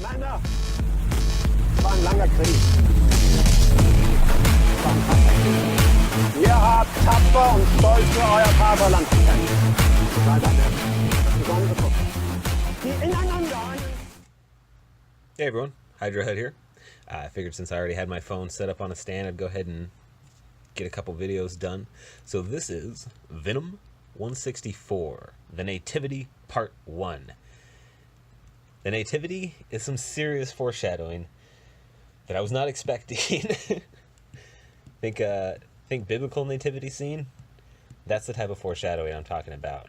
Männer, es war ein langer Krieg. Es war ein harter Krieg. Ihr habt tapfer und stolz für euer Vaterland gekämpft. Seid eine besondere Truppe, die ineinander einen... Hey everyone, Hydrohead here. I figured since I already had my phone set up on a stand, I'd go ahead and get a couple videos done. So this is Venom 164, The Nativity Part 1. The Nativity is some serious foreshadowing that I was not expecting. Think biblical nativity scene? That's the type of foreshadowing I'm talking about.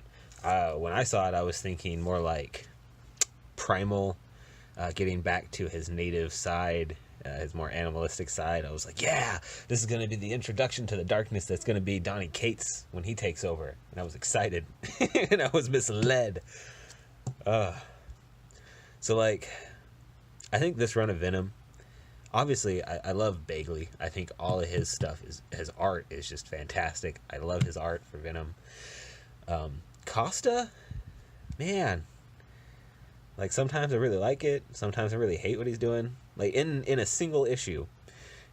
When I saw it, I was thinking more like primal, getting back to his native side, his more animalistic side. I was like, yeah, this is going to be the introduction to the darkness that's going to be Donny Cates when he takes over. And I was excited. And I was misled. So, like, I think this run of Venom, obviously, I love Bagley. I think all of his stuff, his art is just fantastic. I love his art for Venom. Costa, man, like, sometimes I really like it. Sometimes I really hate what he's doing. Like, in a single issue,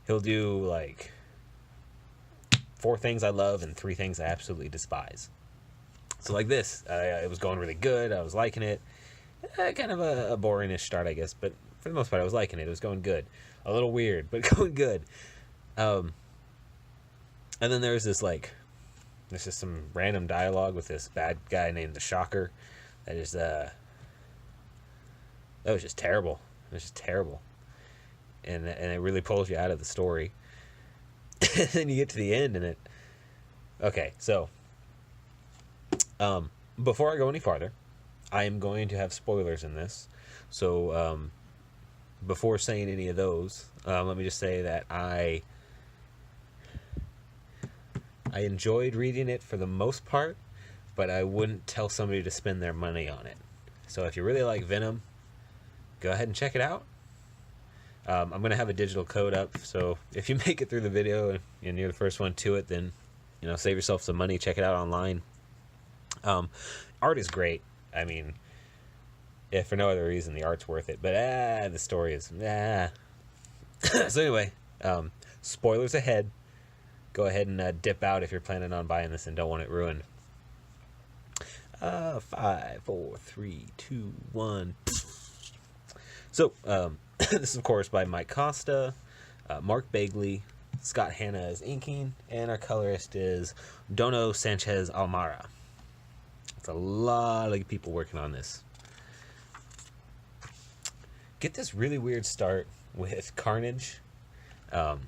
he'll do, like, 4 things I love and 3 things I absolutely despise. So, like this, it was going really good. I was liking it. Kind of a boringish start, I guess, but for the most part, I was liking it. It was going good. A little weird, but going good. And then there's this, like, there's just some random dialogue with this bad guy named the Shocker. That is, that was just terrible. It was just terrible. And it really pulls you out of the story. And then you get to the end, and it... Okay, so... before I go any farther, I am going to have spoilers in this. So, before saying any of those, let me just say that I enjoyed reading it for the most part, but I wouldn't tell somebody to spend their money on it. So if you really like Venom, go ahead and check it out. I'm going to have a digital code up, so if you make it through the video and you're the first one to it, then, you know, save yourself some money, check it out online. Art is great. I mean, if for no other reason, the art's worth it. But, the story is, So anyway, spoilers ahead. Go ahead and dip out if you're planning on buying this and don't want it ruined. 5, 4, 3, 2, 1. So, this is, of course, by Mike Costa, Mark Bagley, Scott Hanna is inking, and our colorist is Dono Sanchez Almara. It's a lot of people working on this. Get this really weird start with Carnage. And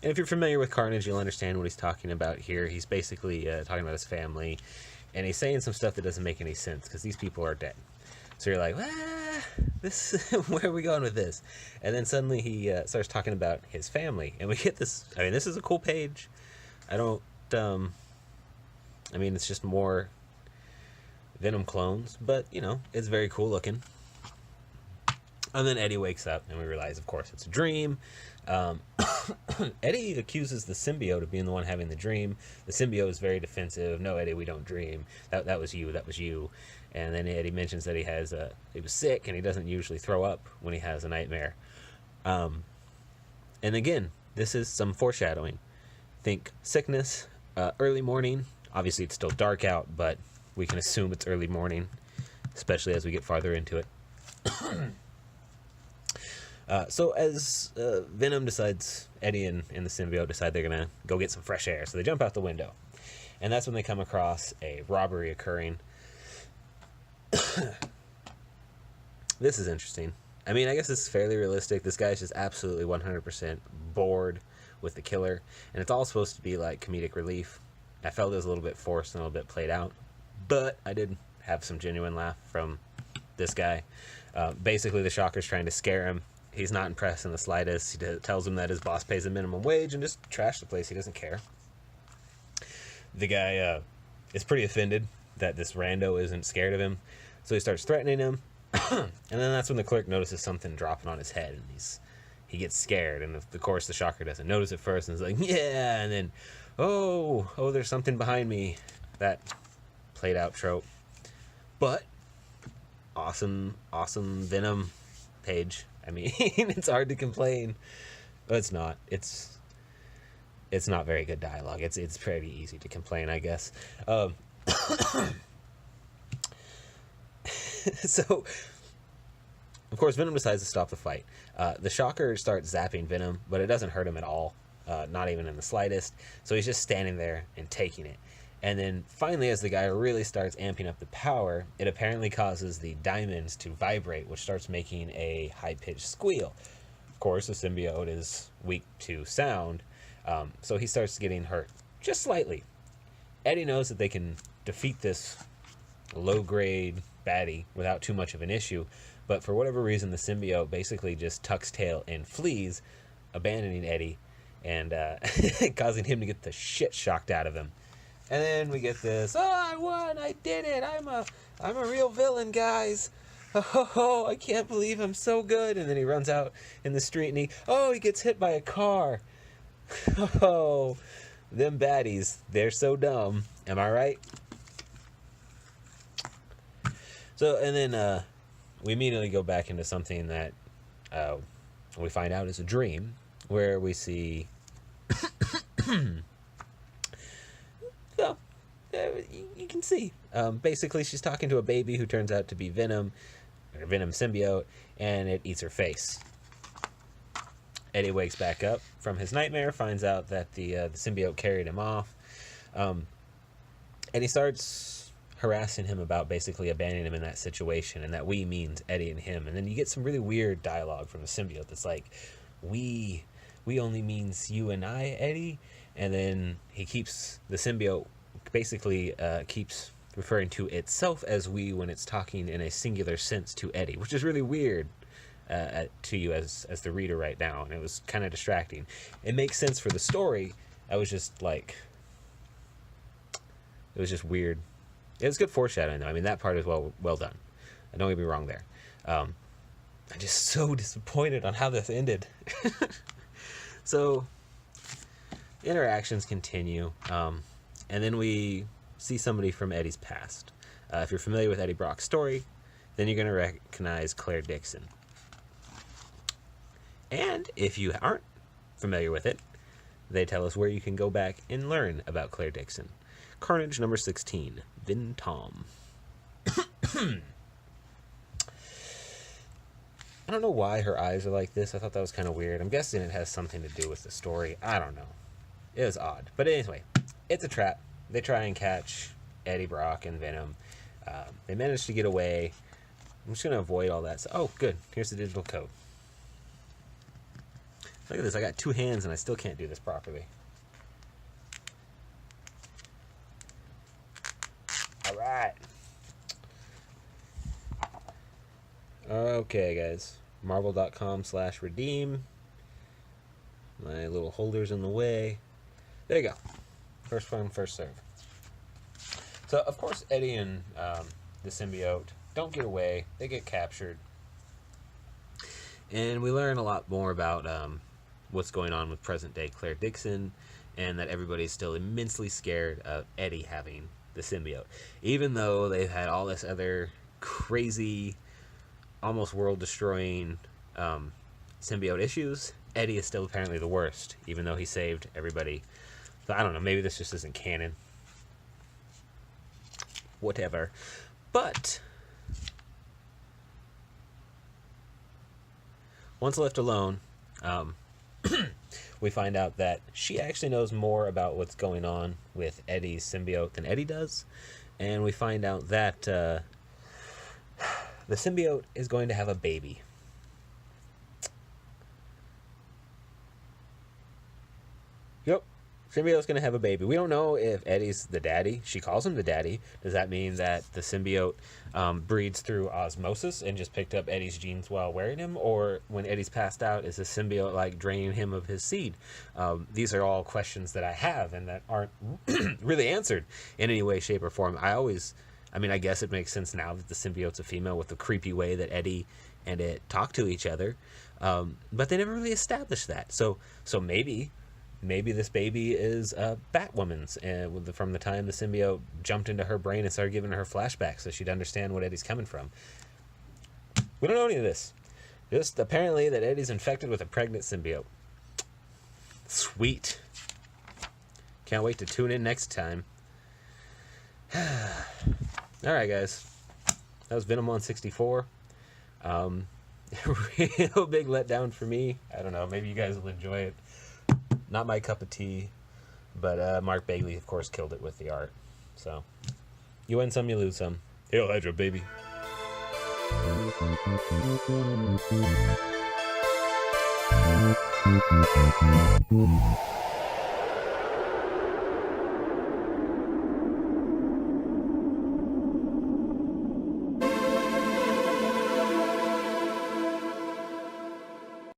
if you're familiar with Carnage, you'll understand what he's talking about here. He's basically talking about his family, and he's saying some stuff that doesn't make any sense because these people are dead. So you're like, where are we going with this? And then suddenly he starts talking about his family, and we get this. I mean, this is a cool page. I mean, it's just more Venom clones, but, you know, it's very cool looking. And then Eddie wakes up, and we realize, of course, it's a dream. Eddie accuses the symbiote of being the one having the dream. The symbiote is very defensive. No, Eddie, we don't dream. That was you. That was you. And then Eddie mentions that he was sick, and he doesn't usually throw up when he has a nightmare. And again, this is some foreshadowing. Think sickness, early morning. Obviously, it's still dark out, but we can assume it's early morning, especially as we get farther into it. So as Venom decides, Eddie and the symbiote decide they're going to go get some fresh air. So they jump out the window. And that's when they come across a robbery occurring. This is interesting. I mean, I guess it's fairly realistic. This guy's just absolutely 100% bored with the killer. And it's all supposed to be like comedic relief. I felt it was a little bit forced and a little bit played out. But I did have some genuine laugh from this guy. Basically, the Shocker's trying to scare him. He's not impressed in the slightest. He tells him that his boss pays a minimum wage and just trash the place. He doesn't care. The guy is pretty offended that this rando isn't scared of him. So he starts threatening him. And then that's when the clerk notices something dropping on his head. And he gets scared. And of course, the Shocker doesn't notice at first. And he's like, yeah. And then, oh, there's something behind me. That played out trope. But awesome Venom page. I mean, it's hard to complain, but it's not. It's not very good dialogue. It's pretty easy to complain, I guess. So, of course, Venom decides to stop the fight. The Shocker starts zapping Venom, but it doesn't hurt him at all, not even in the slightest. So he's just standing there and taking it. And then finally, as the guy really starts amping up the power, it apparently causes the diamonds to vibrate, which starts making a high-pitched squeal. Of course, the symbiote is weak to sound, so he starts getting hurt just slightly. Eddie knows that they can defeat this low-grade baddie without too much of an issue, but for whatever reason, the symbiote basically just tucks tail and flees, abandoning Eddie and causing him to get the shit shocked out of him. And then we get this, I won, I did it, I'm a real villain, guys. Oh, I can't believe I'm so good. And then he runs out in the street and he gets hit by a car. Oh, them baddies, they're so dumb. Am I right? So, and then we immediately go back into something that we find out is a dream, where we see... well, you can see. Basically, she's talking to a baby who turns out to be Venom, or Venom symbiote, and it eats her face. Eddie wakes back up from his nightmare, finds out that the symbiote carried him off, and he starts harassing him about basically abandoning him in that situation, and that we means Eddie and him. And then you get some really weird dialogue from the symbiote that's like, we only means you and I, Eddie. And then he keeps, the symbiote basically keeps referring to itself as we when it's talking in a singular sense to Eddie, which is really weird to you as the reader right now, and it was kind of distracting. It makes sense for the story. I was just like, it was just weird. It was good foreshadowing though. I mean, that part is well done. Don't get me wrong there. I'm just so disappointed on how this ended. So interactions continue, and then we see somebody from Eddie's past. If you're familiar with Eddie Brock's story, then you're going to recognize Claire Dixon. And if you aren't familiar with it, they tell us where you can go back and learn about Claire Dixon. Carnage number 16, Vin Tom. I don't know why her eyes are like this. I thought that was kind of weird. I'm guessing it has something to do with the story. I don't know. It was odd. But anyway, it's a trap. They try and catch Eddie Brock and Venom. They manage to get away. I'm just going to avoid all that. So, oh, good. Here's the digital code. Look at this. I got two hands and I still can't do this properly. All right. Okay, guys. Marvel.com/redeem. My little holder's in the way. There you go. First come, first serve. So, of course, Eddie and the symbiote don't get away. They get captured. And we learn a lot more about what's going on with present-day Claire Dixon, and that everybody's still immensely scared of Eddie having the symbiote. Even though they've had all this other crazy, almost world-destroying symbiote issues, Eddie is still apparently the worst, even though he saved everybody. So I don't know, maybe this just isn't canon. Whatever. But once left alone, we find out that she actually knows more about what's going on with Eddie's symbiote than Eddie does. And we find out that the symbiote is going to have a baby. Yep. Symbiote's going to have a baby. We don't know if Eddie's the daddy. She calls him the daddy. Does that mean that the symbiote breeds through osmosis and just picked up Eddie's genes while wearing him? Or when Eddie's passed out, is the symbiote like draining him of his seed? These are all questions that I have and that aren't really answered in any way, shape, or form. I guess it makes sense now that the symbiote's a female with the creepy way that Eddie and it talk to each other. But they never really established that. So maybe this baby is Batwoman's, and from the time the symbiote jumped into her brain and started giving her flashbacks so she'd understand what Eddie's coming from. We don't know any of this. Just apparently that Eddie's infected with a pregnant symbiote. Sweet. Can't wait to tune in next time. Alright, guys. That was Venom 164. Real big letdown for me. I don't know. Maybe you guys will enjoy it. Not my cup of tea. But Mark Bagley, of course, killed it with the art. So, you win some, you lose some. Hail Hydra, baby.